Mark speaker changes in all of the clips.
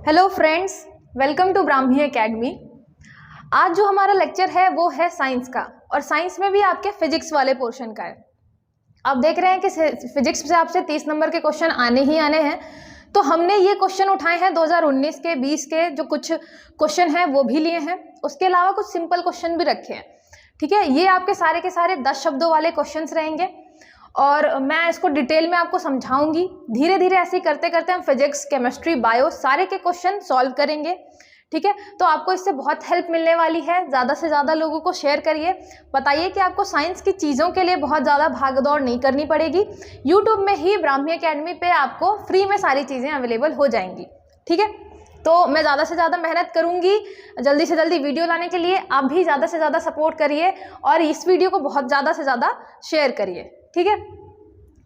Speaker 1: Hello friends, welcome to Brahmi academy. आज जो हमारा लेक्चर है वो है साइंस का, और साइंस में भी आपके फिजिक्स वाले पोर्शन का है। आप देख रहे हैं कि फिजिक्स से आपसे 30 नंबर के क्वेश्चन आने ही आने हैं। तो हमने ये क्वेश्चन उठाए हैं 2019 के 20 के जो कुछ क्वेश्चन हैं वो भी लिए हैं, उसके अलावा कुछ सिंपल क्वेश्चन भी रखे हैं। ठीक है, ये आपके सारे के सारे 10 शब्दों वाले क्वेश्चंस रहेंगे और मैं इसको डिटेल में आपको समझाऊंगी। धीरे धीरे ऐसे ही करते करते हम फिजिक्स, केमिस्ट्री, बायो सारे के क्वेश्चन सॉल्व करेंगे। ठीक है, तो आपको इससे बहुत हेल्प मिलने वाली है। ज़्यादा से ज़्यादा लोगों को शेयर करिए, बताइए कि आपको साइंस की चीज़ों के लिए बहुत ज़्यादा भागदौड़ नहीं करनी पड़ेगी। यूट्यूब में ही ब्राह्मी एकेडमी पे आपको फ्री में सारी चीज़ें अवेलेबल हो जाएंगी। ठीक है, तो मैं ज़्यादा से ज़्यादा मेहनत करूँगी जल्दी से जल्दी वीडियो लाने के लिए। आप भी ज़्यादा से ज़्यादा सपोर्ट करिए और इस वीडियो को बहुत ज़्यादा से ज़्यादा शेयर करिए। ठीक है,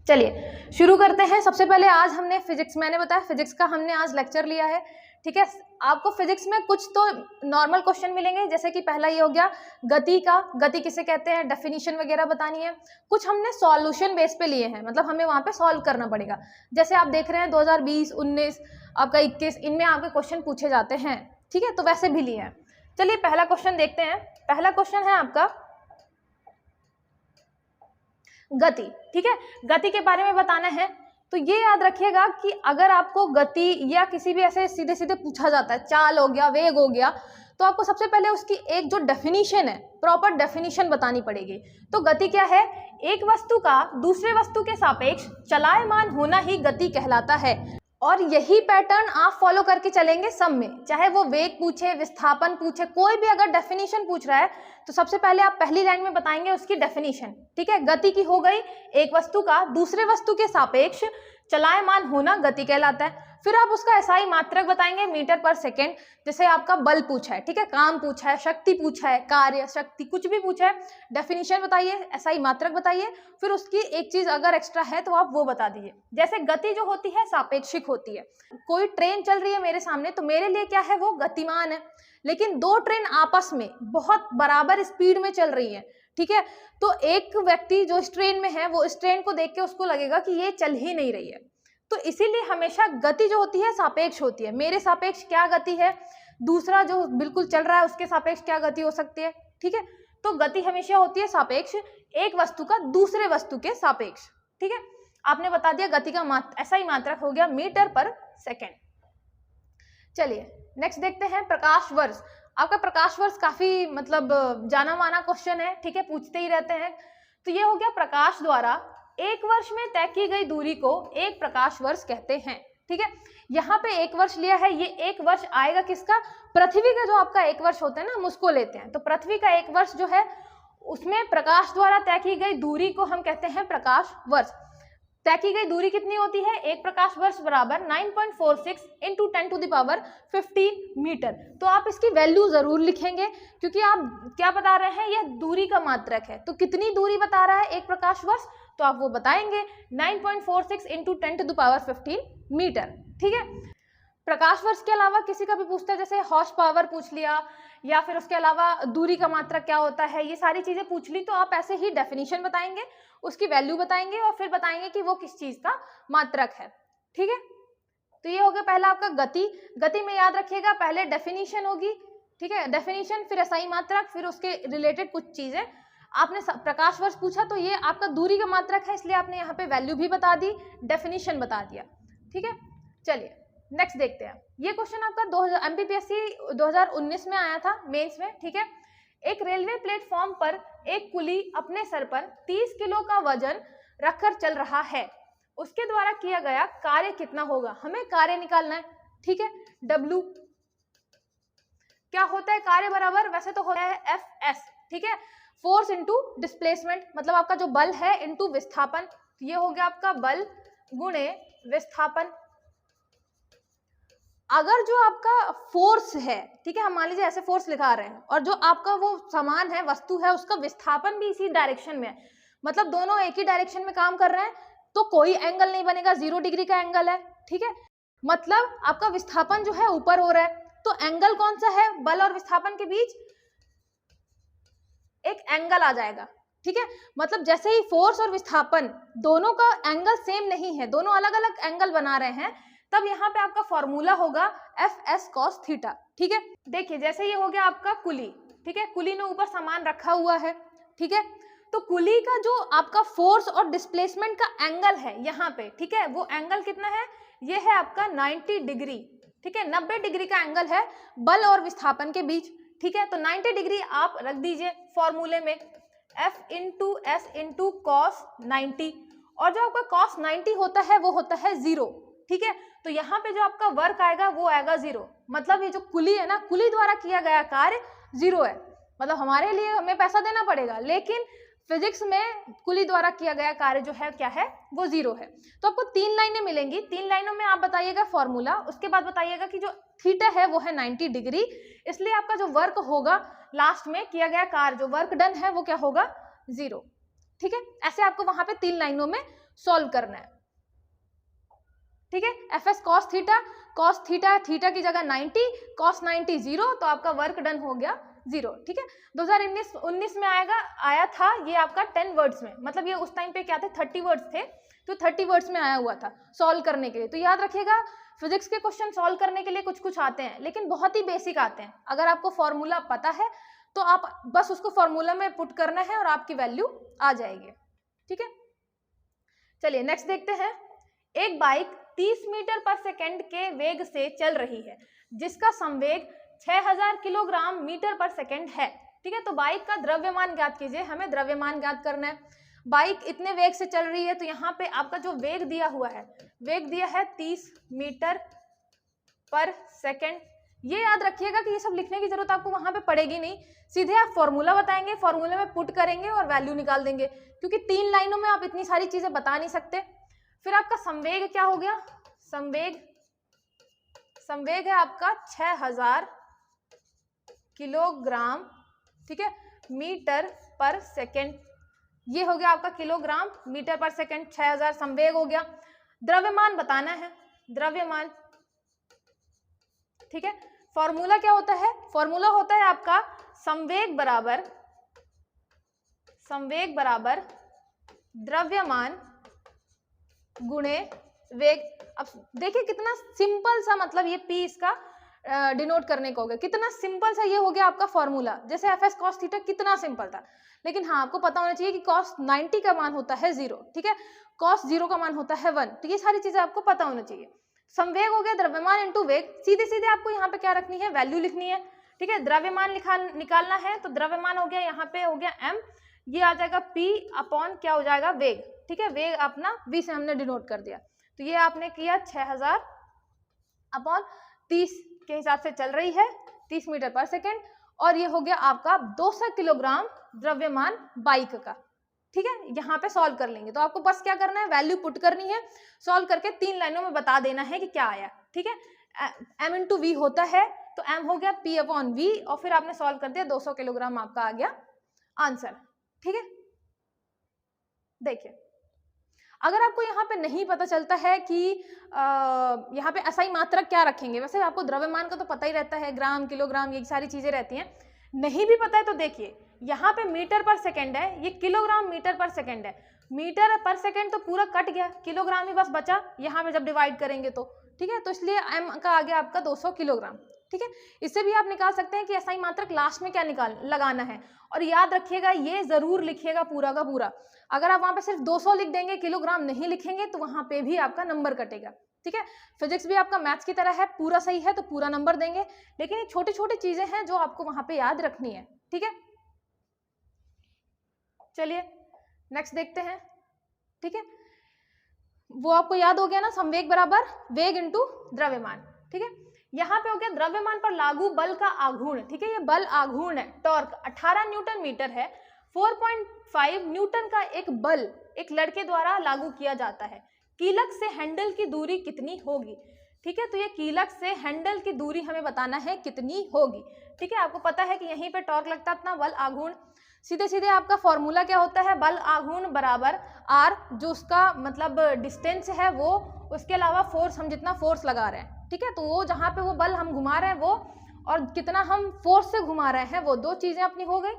Speaker 1: चलिए शुरू करते हैं। सबसे पहले आज हमने फिजिक्स, मैंने बताया फिजिक्स का हमने आज लेक्चर लिया है। ठीक है, आपको फिजिक्स में कुछ तो नॉर्मल क्वेश्चन मिलेंगे, जैसे कि पहला ये हो गया गति का, गति किसे कहते हैं, डेफिनेशन वगैरह बतानी है। कुछ हमने सॉल्यूशन बेस पे लिए हैं, मतलब हमें वहाँ पे सॉल्व करना पड़ेगा। जैसे आप देख रहे हैं 2020, 19, आपका 21, इनमें आपके क्वेश्चन पूछे जाते हैं। ठीक है, तो वैसे भी लिए हैं। चलिए पहला क्वेश्चन देखते हैं। पहला क्वेश्चन है आपका गति। ठीक है, गति के बारे में बताना है। तो ये याद रखिएगा कि अगर आपको गति या किसी भी ऐसे सीधे सीधे पूछा जाता है, चाल हो गया, वेग हो गया, तो आपको सबसे पहले उसकी एक जो डेफिनेशन है, प्रॉपर डेफिनेशन बतानी पड़ेगी। तो गति क्या है? एक वस्तु का दूसरे वस्तु के सापेक्ष चलायमान होना ही गति कहलाता है। और यही पैटर्न आप फॉलो करके चलेंगे सब में, चाहे वो वेग पूछे, विस्थापन पूछे, कोई भी अगर डेफिनेशन पूछ रहा है तो सबसे पहले आप पहली लाइन में बताएंगे उसकी डेफिनेशन। ठीक है, गति की हो गई, एक वस्तु का दूसरे वस्तु के सापेक्ष चलायमान होना गति कहलाता है। फिर आप उसका एसआई मात्रक बताएंगे, मीटर पर सेकेंड। जैसे आपका बल पूछा है, ठीक है, काम पूछा है, शक्ति पूछा है, कार्य, शक्ति, कुछ भी पूछा है, डेफिनेशन बताइए, एसआई मात्रक बताइए। फिर उसकी एक चीज अगर एक्स्ट्रा है तो आप वो बता दीजिए। जैसे गति जो होती है सापेक्षिक होती है। कोई ट्रेन चल रही है मेरे सामने, तो मेरे लिए क्या है, वो गतिमान है। लेकिन दो ट्रेन आपस में बहुत बराबर स्पीड में चल रही है, ठीक है, तो एक व्यक्ति जो इस ट्रेन में है वो इस ट्रेन को देख के उसको लगेगा कि ये चल ही नहीं रही है। तो इसीलिए हमेशा गति जो होती है सापेक्ष होती है। मेरे सापेक्ष क्या गति है, दूसरा जो बिल्कुल चल रहा है उसके सापेक्ष क्या गति हो सकती है। ठीक है, तो गति हमेशा होती है सापेक्ष, एक वस्तु का दूसरे वस्तु के सापेक्ष। ठीक है, आपने बता दिया गति का एसआई मात्रक हो गया मीटर पर सेकेंड। चलिए नेक्स्ट देखते हैं प्रकाश वर्ष। आपका प्रकाश वर्ष काफी मतलब जाना माना क्वेश्चन है। ठीक है, पूछते ही रहते हैं। तो ये हो गया प्रकाश द्वारा एक वर्ष में तय की गई दूरी को एक प्रकाश वर्ष कहते हैं। ठीक है, यहाँ पे एक वर्ष लिया है, ये एक वर्ष आएगा किसका, पृथ्वी का जो आपका एक वर्ष होता है ना, हम उसको लेते हैं। तो पृथ्वी का एक वर्ष जो है उसमें प्रकाश द्वारा तय की गई दूरी को हम कहते हैं प्रकाश वर्ष। तय की गई दूरी कितनी होती है, एक प्रकाश वर्ष बराबर 9.46 इंटू 10⁻15 मीटर। तो आप इसकी वैल्यू जरूर लिखेंगे, क्योंकि आप क्या बता रहे हैं, यह दूरी का मात्रक है। तो कितनी दूरी बता रहा है एक प्रकाश वर्ष, तो आप वो बताएंगे 9.46 इंटू 10⁻15 मीटर। ठीक है, प्रकाश वर्ष के अलावा किसी का भी पूछता है, जैसे हॉर्स पावर पूछ लिया, या फिर उसके अलावा दूरी का मात्रक क्या होता है, ये सारी चीजें पूछ ली, तो आप ऐसे ही डेफिनेशन बताएंगे, उसकी वैल्यू बताएंगे और फिर बताएंगे कि वो किस चीज का मात्रक है। ठीक है, तो ये हो गया पहला आपका गति। गति में याद रखिएगा पहले डेफिनेशन होगी, ठीक है, डेफिनेशन, फिर एसआई मात्रक, फिर उसके रिलेटेड कुछ चीजें। आपने प्रकाश वर्ष पूछा तो ये आपका दूरी का मात्रक है, इसलिए आपने यहाँ पे वैल्यू भी बता दी, डेफिनेशन बता दिया। ठीक है, चलिए नेक्स्ट देखते हैं। ये क्वेश्चन आपका एमपीपीएससी 2019 में आया था मेंस में। ठीक है, एक रेलवे प्लेटफॉर्म पर एक कुली अपने सर पर 30 किलो का वजन रखकर चल रहा है, उसके द्वारा किया गया कार्य कितना होगा। हमें कार्य निकालना है। ठीक है, डब्ल्यू क्या होता है, कार्य बराबर वैसे तो होता है एफ एस। ठीक है, फोर्स इंटू डिस्प्लेसमेंट, मतलब आपका जो बल है इंटू विस्थापन। ये हो गया आपका बल गुणे विस्थापन। अगर जो आपका फोर्स है, ठीक है, हम मान लीजिए ऐसे फोर्स लिखा रहे हैं, और जो आपका वो सामान है, वस्तु है, उसका विस्थापन भी इसी डायरेक्शन में है, मतलब दोनों एक ही डायरेक्शन में काम कर रहे हैं, तो कोई एंगल नहीं बनेगा, 0 डिग्री का एंगल है। ठीक है, मतलब आपका विस्थापन जो है ऊपर हो रहा है, तो एंगल कौन सा है, बल और विस्थापन के बीच एक एंगल आ जाएगा। ठीक है, मतलब जैसे ही फोर्स और विस्थापन दोनों का एंगल सेम नहीं है, दोनों अलग अलग एंगल बना रहे हैं, तब यहाँ पे आपका फॉर्मूला होगा Fs cos थीटा। ठीक है, देखिए जैसे ये हो गया आपका कुली, ठीक है, कुली ने ऊपर सामान रखा हुआ है, ठीक है, तो कुली का जो आपका फोर्स और डिस्प्लेसमेंट का एंगल है यहाँ पे, ठीक है, वो एंगल कितना है, ये है आपका 90 डिग्री, ठीक है, 90 डिग्री का एंगल है बल और विस्थापन के बीच, ठीक है, तो 90 डिग्री आप रख दीजिए फॉर्मूले में, F into S into cos 90, और जो आपका कॉस 90 होता है वो होता है 0, ठीक है, तो यहाँ पे जो आपका वर्क आएगा वो आएगा 0, मतलब ये जो कुली है ना, कुली द्वारा किया गया कार्य 0 है, मतलब हमारे लिए हमें पैसा देना पड़ेगा, लेकिन फिजिक्स में कुली द्वारा किया गया कार्य जो है क्या है, वो 0 है। तो आपको 3 लाइनें मिलेंगी, 3 लाइनों में आप बताइएगा फॉर्मूला, उसके बाद बताइएगा कि जो थीटा है वो है 90 डिग्री, इसलिए आपका जो वर्क होगा लास्ट में किया गया कार्य, जो वर्क डन है वो क्या होगा, 0, ठीक है। ऐसे आपको वहां पे 3 लाइनों में सॉल्व करना है, ठीक है। Fs cos थीटा, थीटा की जगह 90, cos 90 0, तो आपका वर्क डन हो गया 0, ठीक है। 2019 में आया था ये आपका 10 वर्ड्स में, मतलब ये उस टाइम पे क्या थे, 30 वर्ड्स थे, तो 30 वर्ड्स में आया हुआ था सॉल्व करने के लिए। तो याद रखिएगा फिजिक्स के क्वेश्चन सॉल्व करने के लिए कुछ कुछ आते हैं, लेकिन बहुत ही बेसिक आते हैं। अगर आपको फॉर्मूला पता है तो आप बस उसको फॉर्मूला में पुट करना है और आपकी वैल्यू आ जाएगी, ठीक है। चलिए नेक्स्ट देखते हैं। एक बाइक 30 मीटर पर सेकेंड के वेग से चल रही है, जिसका संवेग 6000 किलोग्राम मीटर पर सेकेंड है, ठीक है। तो बाइक का द्रव्यमान ज्ञात कीजिए, हमें द्रव्यमान ज्ञात करना है। बाइक इतने वेग से चल रही है, तो यहाँ पे आपका जो वेग दिया हुआ है, वेग दिया है 30 मीटर पर सेकेंड। ये याद रखिएगा कि ये सब लिखने की जरूरत आपको वहां पे पड़ेगी नहीं, सीधे आप फॉर्मूला बताएंगे, फॉर्मूले में पुट करेंगे और वैल्यू निकाल देंगे, क्योंकि 3 लाइनों में आप इतनी सारी चीजें बता नहीं सकते। फिर आपका संवेग क्या हो गया, संवेग है आपका 6000 किलोग्राम, ठीक है, मीटर पर सेकेंड। ये हो गया आपका किलोग्राम मीटर पर सेकेंड, 6000 संवेग हो गया। द्रव्यमान बताना है, द्रव्यमान, ठीक है। फॉर्मूला क्या होता है, फॉर्मूला होता है आपका संवेग बराबर द्रव्यमान गुणे वेग। अब देखिए कितना सिंपल सा, मतलब ये P इसका डिनोट करने को हो गया, कितना सिंपल सा ये हो गया आपका फॉर्मूला। जैसे Fs cos थीटा कितना सिंपल था, लेकिन हाँ आपको पता होना चाहिए कि cos 90 का मान होता है 0, ठीक है, cos 0 का मान होता है 1, तो ये सारी चीजें आपको पता होना चाहिए। संवेग हो गया द्रव्यमान इंटू वेग, सीधे सीधे आपको यहाँ पे क्या रखनी है, वैल्यू लिखनी है, ठीक है। द्रव्यमान निकालना है, तो द्रव्यमान हो गया यहाँ पे हो गया m, ये आ जाएगा P अपॉन क्या हो जाएगा, वेग, ठीक है, वेग अपना V से हमने डिनोट कर दिया। तो ये आपने किया 6000 अपॉन 30 के हिसाब से चल रही है 30 मीटर पर सेकेंड, और ये हो गया आपका 200 किलोग्राम द्रव्यमान बाइक का, ठीक है। यहाँ पे सॉल्व कर लेंगे, तो आपको बस क्या करना है, वैल्यू पुट करनी है, सॉल्व करके 3 लाइनों में बता देना है कि क्या आया, ठीक है। m इंटू वी होता है, तो m हो गया P अपॉन V, और फिर आपने सॉल्व कर दिया, 200 किलोग्राम आपका आ गया आंसर, ठीक है। देखिए अगर आपको यहाँ पे नहीं पता चलता है कि यहाँ पे SI मात्रक क्या रखेंगे, वैसे आपको द्रव्यमान का तो पता ही रहता है, ग्राम किलोग्राम ये सारी चीजें रहती हैं, नहीं भी पता है तो देखिए यहाँ पे मीटर पर सेकेंड है, ये किलोग्राम मीटर पर सेकेंड है, मीटर पर सेकेंड तो पूरा कट गया, किलोग्राम ही बस बचा यहाँ पे जब डिवाइड करेंगे तो, ठीक है, तो इसलिए m का आ गया आपका 200 किलोग्राम, ठीक है। इससे भी आप निकाल सकते हैं कि SI मात्रक लास्ट में क्या लगाना है, और याद रखिएगा ये जरूर लिखिएगा पूरा का पूरा, अगर आप वहां पे सिर्फ 200 लिख देंगे, किलोग्राम नहीं लिखेंगे, तो वहां पे भी आपका नंबर कटेगा, ठीक है। फिजिक्स भी आपका मैथ्स की तरह है, पूरा सही है तो पूरा नंबर देंगे, लेकिन ये छोटी छोटी चीजें हैं जो आपको वहां पे याद रखनी है, ठीक है। चलिए नेक्स्ट देखते हैं, ठीक है, वो आपको याद हो गया ना, संवेग बराबर वेग इंटू द्रव्यमान, ठीक है। यहाँ पे हो गया द्रव्यमान पर लागू बल का आघूर्ण, ठीक है, ये बल आघूर्ण है, टॉर्क 18 न्यूटन मीटर है, 4.5 न्यूटन का एक बल एक लड़के द्वारा लागू किया जाता है, कीलक से हैंडल की दूरी कितनी होगी, ठीक है। तो ये कीलक से हैंडल की दूरी हमें बताना है कितनी होगी, ठीक है। आपको पता है कि यहीं पे टॉर्क लगता है अपना, बल आघूर्ण, सीधे सीधे आपका फॉर्मूला क्या होता है, बल आघूर्ण बराबर r, जो उसका मतलब डिस्टेंस है वो, उसके अलावा फोर्स, हम जितना फोर्स लगा रहे हैं, ठीक है, तो वो जहाँ पे वो बल हम घुमा रहे हैं वो, और कितना हम फोर्स से घुमा रहे हैं वो, 2 चीजें अपनी हो गई।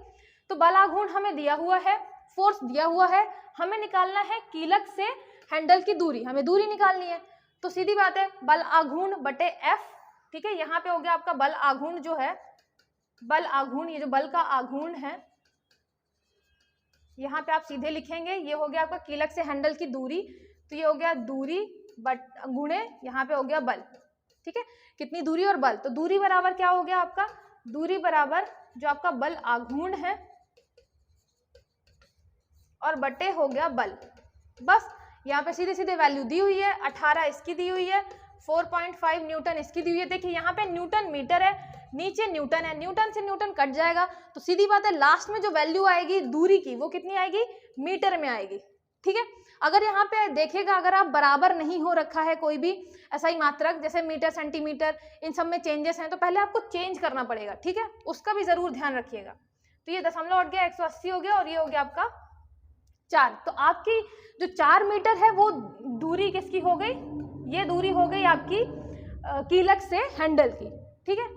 Speaker 1: तो बल आघूर्ण हमें दिया हुआ है, फोर्स दिया हुआ है, हमें निकालना है कीलक से हैंडल की दूरी, हमें दूरी निकालनी है। तो सीधी बात है बल आघूर्ण बटे F, ठीक है। यहाँ पे हो गया आपका बल आघूर्ण जो है, बल आघूर्ण, ये जो बल का आघूर्ण है यहाँ पे आप सीधे लिखेंगे, ये हो गया आपका कीलक से हैंडल की दूरी, तो ये हो गया दूरी बट गुणे यहाँ पे हो गया बल, ठीक है। कितनी दूरी और बल, तो दूरी बराबर क्या हो गया आपका, दूरी बराबर जो आपका बल आघूर्ण है और बटे हो गया बल। बस यहाँ पे सीधे सीधे वैल्यू दी हुई है, 18 इसकी दी हुई है, 4.5 न्यूटन इसकी दी हुई है। देखिए यहाँ पे न्यूटन मीटर है, नीचे न्यूटन है, न्यूटन से न्यूटन कट जाएगा, तो सीधी बात है लास्ट में जो वैल्यू आएगी दूरी की वो कितनी आएगी, मीटर में आएगी, ठीक है। अगर यहाँ पे देखिएगा, अगर आप बराबर नहीं हो रखा है कोई भी ऐसा ही मात्रक जैसे मीटर सेंटीमीटर, इन सब में चेंजेस हैं, तो पहले आपको चेंज करना पड़ेगा, ठीक है, उसका भी जरूर ध्यान रखिएगा। तो ये दशमलव हट गया, 180 हो गया और ये हो गया आपका 4। तो आपकी जो 4 मीटर है वो दूरी किसकी हो गई, ये दूरी हो गई आपकी कीलक से हैंडल की, ठीक है।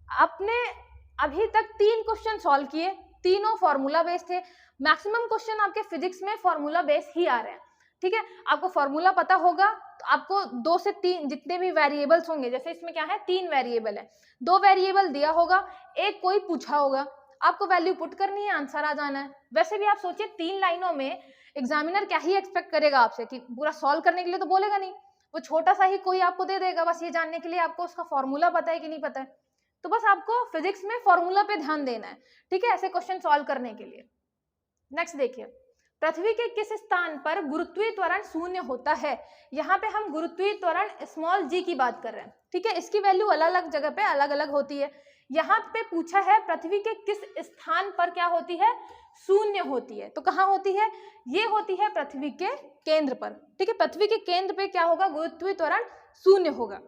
Speaker 1: आपने अभी तक 3 क्वेश्चन सॉल्व किए, तीनों फॉर्मूला बेस थे। मैक्सिमम क्वेश्चन आपके फिजिक्स में फॉर्मूला बेस ही आ रहे हैं, ठीक है। आपको फॉर्मूला पता होगा तो आपको 2 से 3 जितने भी वेरिएबल्स होंगे, जैसे इसमें क्या है 3 वेरिएबल है, 2 वेरिएबल दिया होगा, एक कोई पूछा होगा, आपको वैल्यू पुट करनी है, आंसर आ जाना है। वैसे भी आप सोचिए 3 लाइनों में एग्जामिनर क्या ही एक्सपेक्ट करेगा आपसे कि पूरा सॉल्व करने के लिए तो बोलेगा नहीं, वो छोटा सा ही कोई आपको दे देगा, बस ये जानने के लिए आपको उसका फॉर्मूला पता है कि नहीं पता है। तो बस आपको फिजिक्स में फॉर्मूला पे ध्यान देना है, ठीक है, ऐसे क्वेश्चन सॉल्व करने के लिए। नेक्स्ट देखिए, पृथ्वी के किस स्थान पर गुरुत्वीय त्वरण शून्य होता है। यहाँ पे हम गुरुत्वीय त्वरण स्मॉल g की बात कर रहे हैं, ठीक है। इसकी वैल्यू अलग अलग जगह पे अलग अलग होती है। यहाँ पे पूछा है पृथ्वी के किस स्थान पर क्या होती है, शून्य होती है। तो कहाँ होती है, ये होती है पृथ्वी के केंद्र पर, ठीक है। पृथ्वी के केंद्र पे क्या होगा, गुरुत्वीय त्वरण शून्य होगा।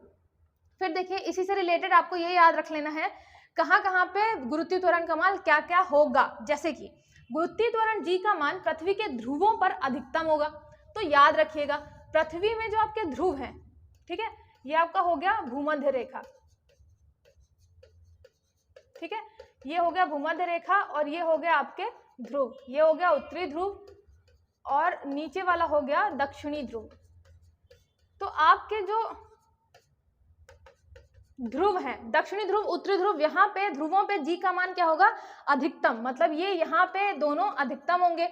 Speaker 1: फिर देखिए इसी से रिलेटेड आपको ये याद रख लेना है कहाँ कहाँ पे गुरुत्वीय त्वरण का मान क्या क्या होगा। जैसे कि गुरुत्वीय त्वरण g का मान पृथ्वी के ध्रुवों पर अधिकतम होगा, तो याद रखिएगा पृथ्वी में जो आपके ध्रुव हैं, ठीक है, ये आपका हो गया भूमध्य रेखा, ठीक है, ये हो गया भूमध्य रेखा और ये हो गया आपके ध्रुव, ये हो गया उत्तरी ध्रुव और नीचे वाला हो गया दक्षिणी ध्रुव। तो आपके जो ध्रुव हैं, दक्षिणी ध्रुव उत्तरी ध्रुव, यहाँ पे ध्रुवों पे g का मान क्या होगा, अधिकतम, मतलब ये यहाँ पे दोनों अधिकतम होंगे।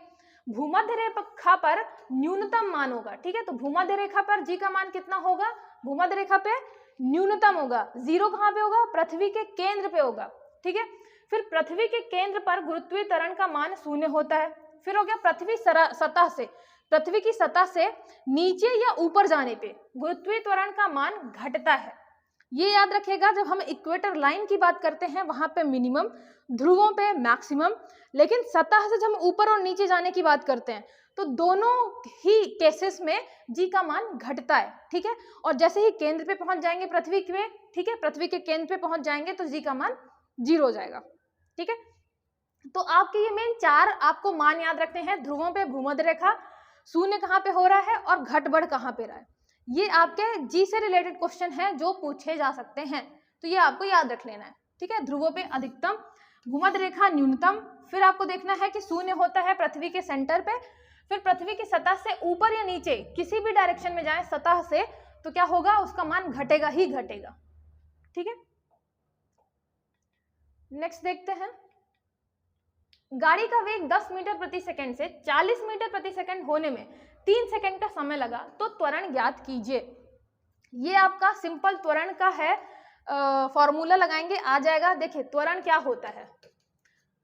Speaker 1: भूमध्य रेखा पर न्यूनतम मान होगा, ठीक है। तो भूमध्य रेखा पर g का मान कितना होगा, भूमध्य रेखा पे न्यूनतम होगा। 0 कहाँ पे होगा, पृथ्वी के केंद्र पे होगा, ठीक है। फिर पृथ्वी के केंद्र पर गुरुत्वीय त्वरण का मान शून्य होता है। फिर हो गया पृथ्वी सतह से, पृथ्वी की सतह से नीचे या ऊपर जाने पे गुरुत्वीय त्वरण का मान घटता है। ये याद रखिएगा, जब हम इक्वेटर लाइन की बात करते हैं वहां पे मिनिमम, ध्रुवों पे मैक्सिमम, लेकिन सतह से जब हम ऊपर और नीचे जाने की बात करते हैं तो दोनों ही केसेस में g का मान घटता है, ठीक है। और जैसे ही केंद्र पे पहुंच जाएंगे पृथ्वी के, ठीक है, पृथ्वी के केंद्र पे पहुंच जाएंगे तो g का मान 0 हो जाएगा, ठीक है। तो आपके ये मेन 4 आपको मान याद रखने हैं, ध्रुवों पे भूमध्य रेखा, शून्य कहाँ पे हो रहा है और घट बढ़ कहाँ पे रहा है। ये आपके जी से रिलेटेड क्वेश्चन है जो पूछे जा सकते हैं, तो ये आपको याद रख लेना है, ठीक है। ध्रुवों पे अधिकतम, भूमध्य रेखा न्यूनतम, फिर आपको देखना है कि शून्य होता है पृथ्वी के सेंटर पे, फिर पृथ्वी की सतह से ऊपर या नीचे किसी भी डायरेक्शन में जाए सतह से तो क्या होगा, उसका मान घटेगा ही घटेगा, ठीक है। नेक्स्ट देखते हैं, गाड़ी का वेग 10 मीटर प्रति सेकंड से 40 मीटर प्रति सेकंड होने में 3 सेकंड का समय लगा, तो त्वरण ज्ञात कीजिए। ये आपका सिंपल त्वरण का है, फॉर्मूला लगाएंगे आ जाएगा। देखिए त्वरण क्या होता है,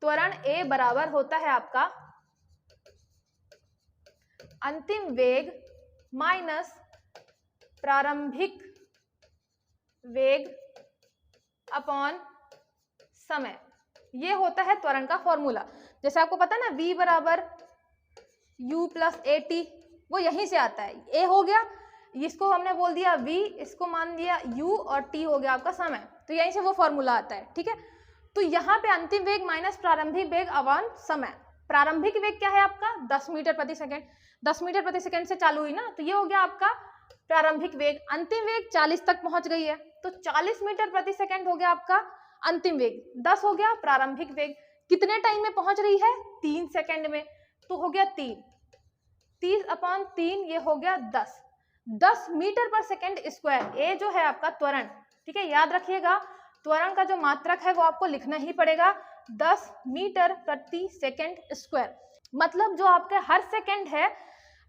Speaker 1: त्वरण a बराबर होता है आपका अंतिम वेग माइनस प्रारंभिक वेग अपॉन समय, ये होता है त्वरण का फॉर्मूला। जैसे आपको पता है ना v बराबर u प्लस at, वो यहीं से आता है। a हो गया, इसको हमने बोल दिया v, इसको मान दिया u और t हो गया आपका समय, तो यहीं से वो फॉर्मूला आता है, ठीक है। तो यहाँ पे अंतिम वेग माइनस प्रारंभिक वेग अपॉन समय, प्रारंभिक वेग क्या है आपका 10 मीटर प्रति सेकंड, 10 मीटर प्रति सेकंड से चालू हुई ना, तो ये हो गया आपका प्रारंभिक वेग। अंतिम वेग 40 तक पहुंच गई है, तो 40 मीटर प्रति सेकंड हो गया आपका अंतिम वेग, 10 हो गया प्रारंभिक वेग। कितने टाइम में पहुंच रही है, 3 सेकंड में, तो हो गया 3, 30 अपॉन 3, ये हो गया 10। 10 मीटर पर सेकेंड स्क्वायर। ए जो है आपका त्वरण, ठीक है, याद रखिएगा त्वरण का जो मात्रक है वो आपको लिखना ही पड़ेगा, 10 मीटर प्रति सेकेंड स्क्वायर। मतलब जो आपके हर सेकेंड है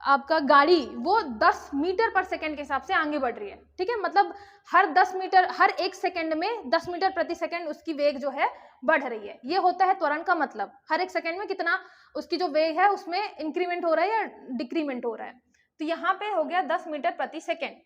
Speaker 1: आपका गाड़ी वो 10 मीटर पर सेकेंड के हिसाब से आगे बढ़ रही है, ठीक है। मतलब हर 10 मीटर, हर 1 सेकेंड में 10 मीटर प्रति सेकेंड उसकी वेग जो है बढ़ रही है। ये होता है त्वरण का मतलब, हर 1 सेकेंड में कितना उसकी जो वेग है उसमें इंक्रीमेंट हो रहा है या डिक्रीमेंट हो रहा है। तो यहाँ पे हो गया 10 मीटर प्रति सेकेंड।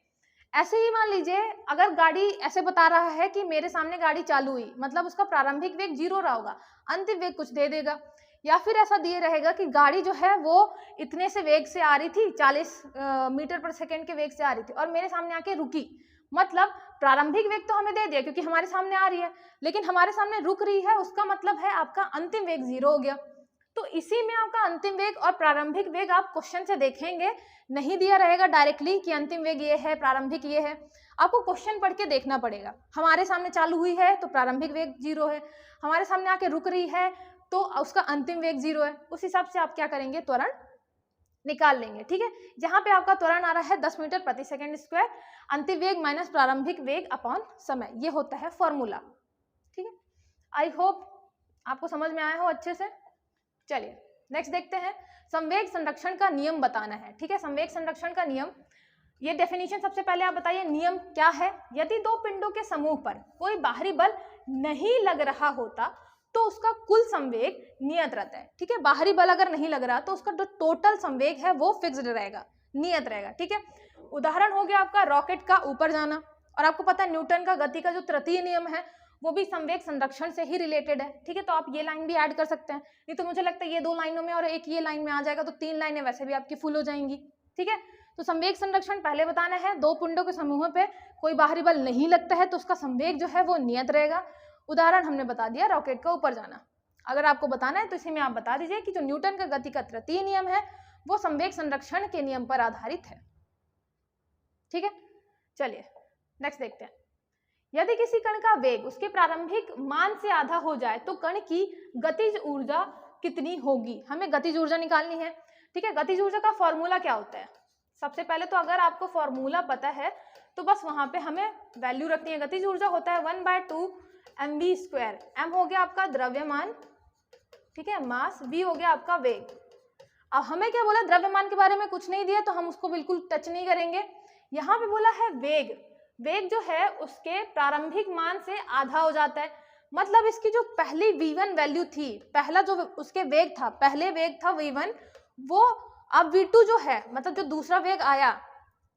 Speaker 1: ऐसे ही मान लीजिए अगर गाड़ी ऐसे बता रहा है कि मेरे सामने गाड़ी चालू हुई, मतलब उसका प्रारंभिक वेग 0 रहा होगा, अंतिम वेग कुछ दे देगा। या फिर ऐसा दिए रहेगा कि गाड़ी जो है वो इतने से वेग से आ रही थी, 40 मीटर पर सेकेंड के वेग से आ रही थी और मेरे सामने आके रुकी। मतलब प्रारंभिक वेग तो हमें दे दिया क्योंकि हमारे सामने आ रही है, लेकिन हमारे सामने रुक रही है, उसका मतलब है आपका अंतिम वेग 0 हो गया। तो इसी में आपका अंतिम वेग और प्रारंभिक वेग आप क्वेश्चन से देखेंगे, नहीं दिया रहेगा डायरेक्टली कि अंतिम वेग ये है, प्रारंभिक ये है। आपको क्वेश्चन पढ़ के देखना पड़ेगा। हमारे सामने चालू हुई है तो प्रारंभिक वेग 0 है, हमारे सामने आके रुक रही है तो उसका अंतिम वेग 0 है। उस हिसाब से आप क्या करेंगे, त्वरण निकाल लेंगे, ठीक है। जहां पे आपका त्वरण आ रहा है 10 मीटर प्रति सेकेंड स्क्वायर, अंतिम वेग माइनस प्रारंभिक वेग अपॉन समय, ये होता है फॉर्मूला, ठीक है। आई होप आपको समझ में आया हो अच्छे से। चलिए नेक्स्ट देखते हैं, संवेग संरक्षण का नियम बताना है, ठीक है। संवेग संरक्षण का नियम, ये डेफिनेशन सबसे पहले आप बताइए नियम क्या है। यदि दो पिंडों के समूह पर कोई बाहरी बल नहीं लग रहा होता तो उसका कुल संवेग नियत रहता है, ठीक है। बाहरी बल अगर नहीं लग रहा तो उसका जो टोटल संवेग है वो फिक्स्ड रहेगा, नियत रहेगा, ठीक है। उदाहरण हो गया आपका रॉकेट का ऊपर जाना, और आपको पता है न्यूटन का गति का जो तृतीय नियम है वो भी संवेग संरक्षण से ही रिलेटेड है, ठीक है। तो आप ये लाइन भी ऐड कर सकते हैं, नहीं तो मुझे लगता है ये 2 लाइनों में और एक ये लाइन में आ जाएगा तो 3 लाइनें वैसे भी आपकी फुल हो जाएंगी, ठीक है। तो संवेग संरक्षण पहले बताना है, दो पिंडों के समूह पे कोई बाहरी बल नहीं लगता है तो उसका संवेग जो है वो नियत रहेगा। उदाहरण हमने बता दिया रॉकेट का ऊपर जाना। अगर आपको बताना है तो इसी में आप बता दीजिए कि जो न्यूटन का गति का तृतीय नियम है वो संवेग संरक्षण के नियम पर आधारित है, ठीक है। चलिए नेक्स्ट देखते हैं, यदि किसी कण का वेग उसके प्रारंभिक मान से आधा हो जाए तो कण की गतिज ऊर्जा कितनी होगी। हमें गतिज ऊर्जा निकालनी है, ठीक है। गतिज ऊर्जा का फॉर्मूला क्या होता है, सबसे पहले तो अगर आपको फॉर्मूला पता है तो बस वहां पे हमें वैल्यू रखनी है। गतिज ऊर्जा होता है 1/2 mv²। m हो गया आपका द्रव्यमान, ठीक है, मास, v हो गया आपका वेग। अब हमें क्या बोला, द्रव्यमान के बारे में कुछ नहीं दिया तो हम उसको बिल्कुल टच नहीं करेंगे। यहाँ पे बोला है वेग, वेग जो है उसके प्रारंभिक मान से आधा हो जाता है। मतलब इसकी जो पहली v1 वैल्यू थी, पहला जो उसके वेग था, पहले वेग था v1, वो अब v2 जो है, मतलब जो दूसरा वेग आया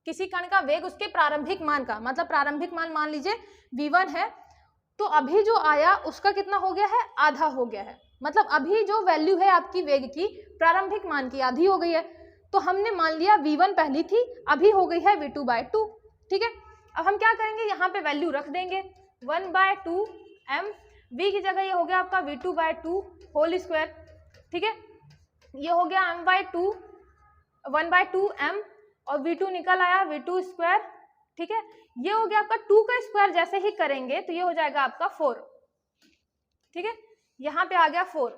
Speaker 1: किसी कण का वेग उसके प्रारंभिक मान का, मतलब प्रारंभिक मान मान लीजिए v1 है, तो अभी जो आया उसका कितना हो गया है, आधा हो गया है। मतलब अभी जो वैल्यू है आपकी वेग की प्रारंभिक मान की आधी हो गई है। तो हमने मान लिया v1 पहली थी, अभी हो गई है v2/2, ठीक है। अब हम क्या करेंगे, यहाँ पे वैल्यू रख देंगे 1/2 m, v की जगह ये हो गया आपका v2/2 होल स्क्वायर, ठीक है। ये हो गया m/2 1/2 m और v2 निकल आया v2², ठीक है। ये हो गया आपका 2 का स्क्वायर जैसे ही करेंगे तो ये हो जाएगा आपका 4, ठीक है। यहाँ पे आ गया 4।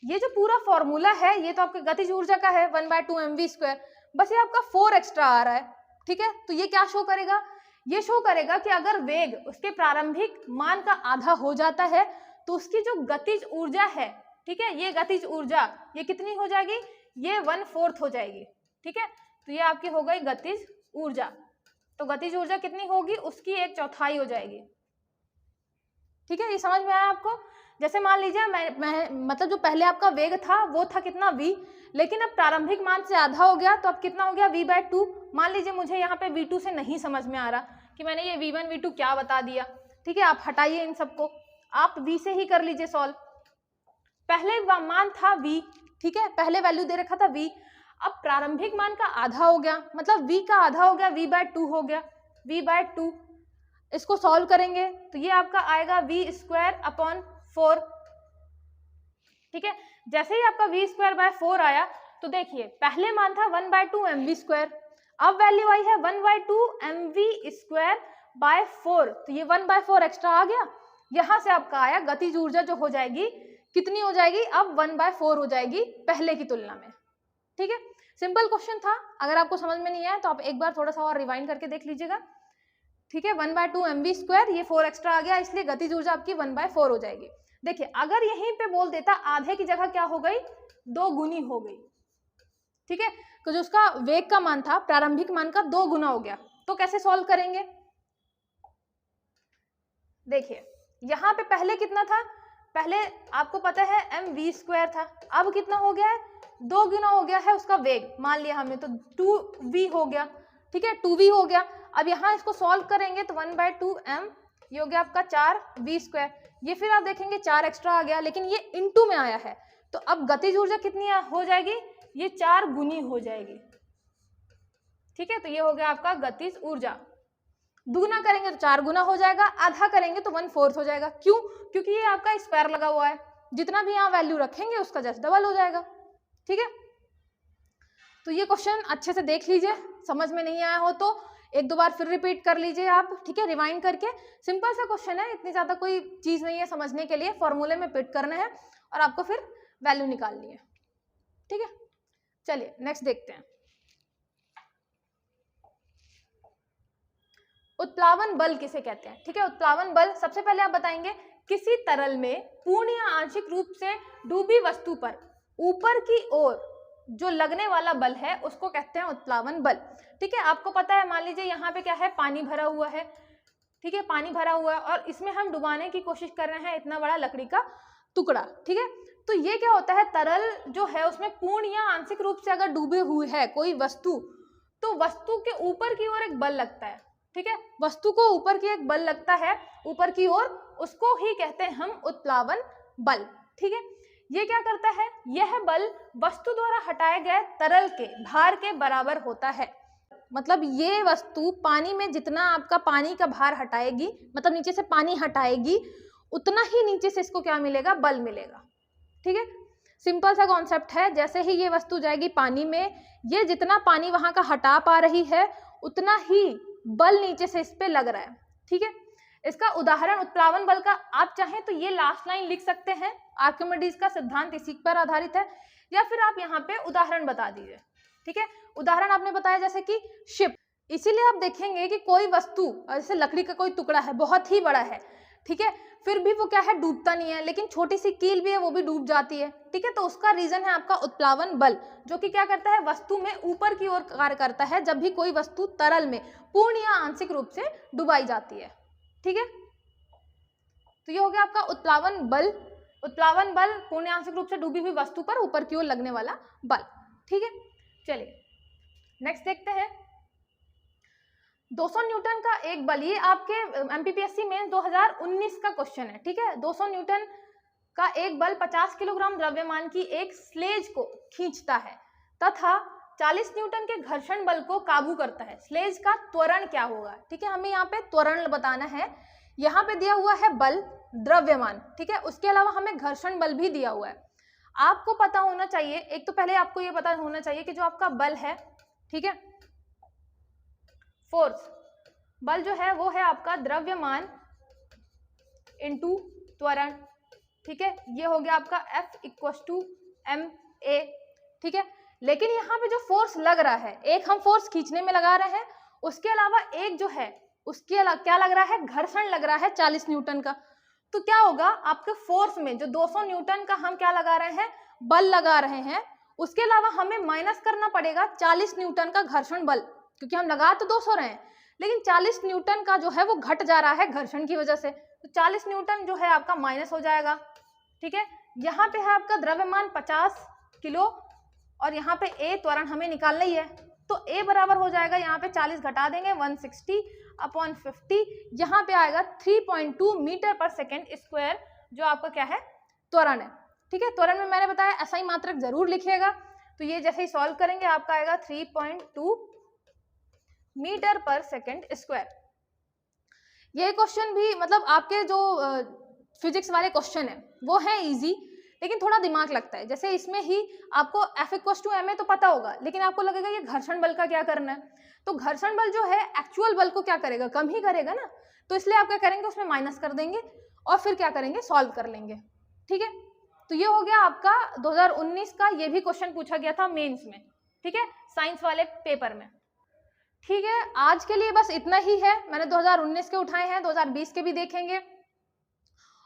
Speaker 1: ये जो पूरा फॉर्मूला है ये तो आपके गतिज ऊर्जा का है 1/2 mv², बस ये आपका 4 एक्स्ट्रा आ रहा है, ठीक है। तो ये क्या शो करेगा, ये शो करेगा कि अगर वेग उसके प्रारंभिक मान का आधा हो जाता है तो उसकी जो गतिज ऊर्जा है, ठीक है, ये गतिज ऊर्जा ये कितनी हो जाएगी, ये 1/4 हो जाएगी, ठीक है। तो ये आपकी हो गई गतिज ऊर्जा। तो गतिज ऊर्जा कितनी होगी, उसकी 1/4 हो जाएगी, ठीक है। ये समझ में आया आपको। जैसे मान लीजिए मतलब जो पहले आपका वेग था वो था कितना v, लेकिन अब प्रारंभिक मान से आधा हो गया तो अब कितना हो गया v/2। मान लीजिए मुझे यहाँ पे v2 से नहीं समझ में आ रहा कि मैंने ये v1 v2 क्या बता दिया, ठीक है। आप हटाइए इन सबको, आप v से ही कर लीजिए सॉल्व। पहले मान था v, ठीक है, पहले वैल्यू दे रखा था v, अब प्रारंभिक मान का आधा हो गया, मतलब v का आधा हो गया, v/2 हो गया, v/2। इसको सॉल्व करेंगे तो ये आपका आएगा v²/4, ठीक है। जैसे ही आपका v²/4 आया तो देखिए पहले मान था 1/2 mv², अब वैल्यू आई है 1/2 mv²/4, तो ये 1/4 एक्स्ट्रा आ गया। यहां से आपका आया गतिज ऊर्जा जो हो जाएगी कितनी हो जाएगी, अब 1/4 हो जाएगी पहले की तुलना में, ठीक है। सिंपल क्वेश्चन था, अगर आपको समझ में नहीं आया तो आप एक बार थोड़ा सा और रिवाइंड करके देख लीजिएगा, ठीक है। 1/2 mv², ये 4 एक्स्ट्रा आ गया, इसलिए गतिज ऊर्जा आपकी 1/4 हो जाएगी। देखिए अगर यहीं पे बोल देता आधे की जगह क्या हो गई, 2 गुनी हो गई, ठीक है। तो जो उसका वेग का मान था प्रारंभिक मान का 2 गुना हो गया, तो कैसे सॉल्व करेंगे? देखिए यहाँ पे पहले कितना था, पहले आपको पता है mv² था, अब कितना हो गया है, 2 गुना हो गया है उसका वेग, मान लिया हमने, तो 2v हो गया, ठीक है, 2v हो गया। अब यहाँ इसको सॉल्व करेंगे तो 1/2 m, ये हो गया आपका 4v², ये फिर आप देखेंगे 4 एक्स्ट्रा आ गया, लेकिन ये इनटू में आया है, तो अब गतिज ऊर्जा कितनी हो जाएगी, ये 4 गुनी हो जाएगी, ठीक है। तो ये हो गया आपका गतिज ऊर्जा। दुगुना करेंगे तो 4 गुना हो जाएगा, आधा करेंगे तो 1/4 हो जाएगा। क्यों? क्योंकि ये आपका स्क्वायर लगा हुआ है, जितना भी यहाँ वैल्यू रखेंगे उसका जस्ट डबल हो जाएगा, ठीक है। तो ये क्वेश्चन अच्छे से देख लीजिए, समझ में नहीं आया हो तो एक दो बार फिर रिपीट कर लीजिए आप, ठीक है, रिवाइंड करके। सिंपल सा क्वेश्चन है, इतनी ज्यादा कोई चीज नहीं है समझने के लिए, फॉर्मूले में फिट करना है और आपको फिर वैल्यू निकालनी है, ठीक है। चलिए नेक्स्ट देखते हैं। उत्प्लावन बल किसे कहते हैं, ठीक है। उत्प्लावन बल सबसे पहले आप बताएंगे, किसी तरल में पूर्ण या आंशिक रूप से डूबी वस्तु पर ऊपर की ओर जो लगने वाला बल है उसको कहते हैं उत्प्लावन बल, ठीक है। आपको पता है, मान लीजिए यहाँ पे क्या है, पानी भरा हुआ है, ठीक है, पानी भरा हुआ है और इसमें हम डुबाने की कोशिश कर रहे हैं इतना बड़ा लकड़ी का टुकड़ा, ठीक है। तो ये क्या होता है, तरल जो है उसमें पूर्ण या आंशिक रूप से अगर डूबे हुए है कोई वस्तु, तो वस्तु के ऊपर की ओर एक बल लगता है, ठीक है, वस्तु को ऊपर की एक बल लगता है ऊपर की ओर, उसको ही कहते हैं हम उत्प्लावन बल, ठीक है। ये क्या करता है, यह बल वस्तु द्वारा हटाए गए तरल के भार के बराबर होता है। मतलब ये वस्तु पानी में जितना आपका पानी का भार हटाएगी, मतलब नीचे से पानी हटाएगी, उतना ही नीचे से इसको क्या मिलेगा, बल मिलेगा, ठीक है। सिंपल सा कॉन्सेप्ट है, जैसे ही ये वस्तु जाएगी पानी में, ये जितना पानी वहां का हटा पा रही है उतना ही बल नीचे से इस पे लग रहा है, ठीक है। इसका उदाहरण उत्प्लावन बल का आप चाहें तो ये लास्ट लाइन लिख सकते हैं, आर्किमिडीज का सिद्धांत इसी पर आधारित है, या फिर आप यहाँ पे उदाहरण बता दीजिए, ठीक है। उदाहरण आपने बताया जैसे कि शिप, इसीलिए आप देखेंगे कि कोई वस्तु जैसे लकड़ी का कोई टुकड़ा है, बहुत ही बड़ा है, ठीक है, फिर भी वो क्या है, डूबता नहीं है, लेकिन छोटी सी कील भी है वो भी डूब जाती है, ठीक है। तो उसका रीजन है आपका उत्प्लावन बल, जो कि क्या करता है, वस्तु में ऊपर की ओर कार्य करता है जब भी कोई वस्तु तरल में पूर्ण या आंशिक रूप से डुबाई जाती है, ठीक है। तो ये हो गया आपका उत्प्लावन बल। उत्प्लावन बल पूर्ण या आंशिक रूप से डूबी हुई वस्तु पर ऊपर की ओर लगने वाला बल, ठीक है। चलिए नेक्स्ट देखते हैं। 200 न्यूटन का एक बल, ये आपके एमपीपीएससी में 2019 का क्वेश्चन है, ठीक है। 200 न्यूटन का एक बल 50 किलोग्राम द्रव्यमान की एक स्लेज को खींचता है तथा 40 न्यूटन के घर्षण बल को काबू करता है। स्लेज का त्वरण क्या होगा, ठीक है, हमें यहाँ पे त्वरण बताना है। यहाँ पे दिया हुआ है बल द्रव्यमान, ठीक है, उसके अलावा हमें घर्षण बल भी दिया हुआ है। आपको पता होना चाहिए, एक तो पहले आपको ये पता होना चाहिए कि जो आपका बल है, ठीक है, फोर्स बल जो है वो है आपका द्रव्यमान इनटू त्वरण, ठीक है। ये हो गया आपका F = ma, ठीक है। लेकिन यहाँ पे जो फोर्स लग रहा है, एक हम फोर्स खींचने में लगा रहे हैं, उसके अलावा एक जो है उसके अलावा क्या लग रहा है, घर्षण लग रहा है 40 न्यूटन का। तो क्या होगा, आपके फोर्स में जो 200 न्यूटन का हम क्या लगा रहे हैं, बल लगा रहे हैं, उसके अलावा हमें माइनस करना पड़ेगा 40 न्यूटन का घर्षण बल, क्योंकि हम लगा तो 200 रहे हैं, लेकिन 40 न्यूटन का जो है वो घट जा रहा है घर्षण की वजह से, तो 40 न्यूटन जो है आपका माइनस हो जाएगा, ठीक है। यहाँ पे है आपका द्रव्यमान 50 किलो और यहाँ पे A त्वरण हमें निकालना ही है, तो A बराबर हो जाएगा, यहाँ पे 40 घटा देंगे 160/50, यहाँ पे आएगा 3.2 मीटर पर सेकेंड स्क्वायर, जो आपका क्या है, त्वरण है, ठीक है। त्वरण में मैंने बताया ऐसा ही मात्रक जरूर लिखिएगा, तो ये जैसे ही सॉल्व करेंगे आपका आएगा 3.2 मीटर पर सेकेंड स्क्वायर। ये क्वेश्चन भी मतलब आपके जो फिजिक्स वाले क्वेश्चन है वो है इजी, लेकिन थोड़ा दिमाग लगता है। जैसे इसमें ही आपको F = ma तो पता होगा, लेकिन आपको लगेगा ये घर्षण बल का क्या करना है, तो घर्षण बल जो है एक्चुअल बल को क्या करेगा, कम ही करेगा ना, तो इसलिए आप क्या करेंगे, उसमें माइनस कर देंगे और फिर क्या करेंगे, सॉल्व कर लेंगे, ठीक है। तो ये हो गया आपका 2019 का, ये भी क्वेश्चन पूछा गया था मेंस में, ठीक है, साइंस वाले पेपर में। ठीक है, आज के लिए बस इतना ही है। मैंने 2019 के उठाए हैं, 2020 के भी देखेंगे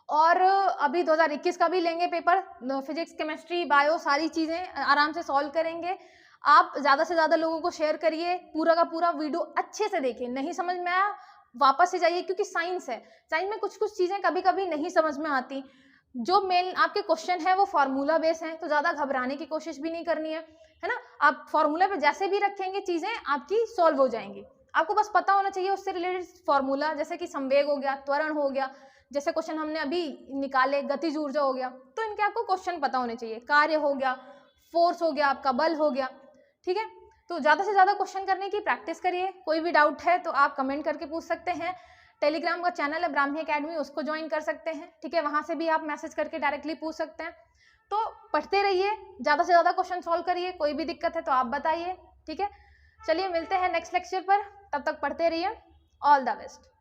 Speaker 1: और अभी 2021 का भी लेंगे पेपर। फिजिक्स, केमिस्ट्री, बायो सारी चीज़ें आराम से सॉल्व करेंगे। आप ज़्यादा से ज़्यादा लोगों को शेयर करिए, पूरा का पूरा वीडियो अच्छे से देखिए। नहीं समझ में आया वापस से जाइए, क्योंकि साइंस है, साइंस में कुछ कुछ चीज़ें कभी कभी नहीं समझ में आती। जो मेन आपके क्वेश्चन है वो फार्मूला बेस हैं, तो ज़्यादा घबराने की कोशिश भी नहीं करनी है ना। आप फार्मूला पे जैसे भी रखेंगे चीज़ें आपकी सॉल्व हो जाएंगी। आपको बस पता होना चाहिए उससे रिलेटेड फार्मूला, जैसे कि संवेग हो गया, त्वरण हो गया, जैसे क्वेश्चन हमने अभी निकाले गतिज ऊर्जा हो गया, तो इनके आपको क्वेश्चन पता होने चाहिए। कार्य हो गया, फोर्स हो गया, आपका बल हो गया। ठीक है, तो ज़्यादा से ज़्यादा क्वेश्चन करने की प्रैक्टिस करिए। कोई भी डाउट है तो आप कमेंट करके पूछ सकते हैं। टेलीग्राम का चैनल है ब्राह्मी एकेडमी, उसको ज्वाइन कर सकते हैं। ठीक है, वहाँ से भी आप मैसेज करके डायरेक्टली पूछ सकते हैं। तो पढ़ते रहिए, ज़्यादा से ज़्यादा क्वेश्चन सॉल्व करिए। कोई भी दिक्कत है तो आप बताइए। ठीक है, चलिए मिलते हैं नेक्स्ट लेक्चर पर, तब तक पढ़ते रहिए। All the best.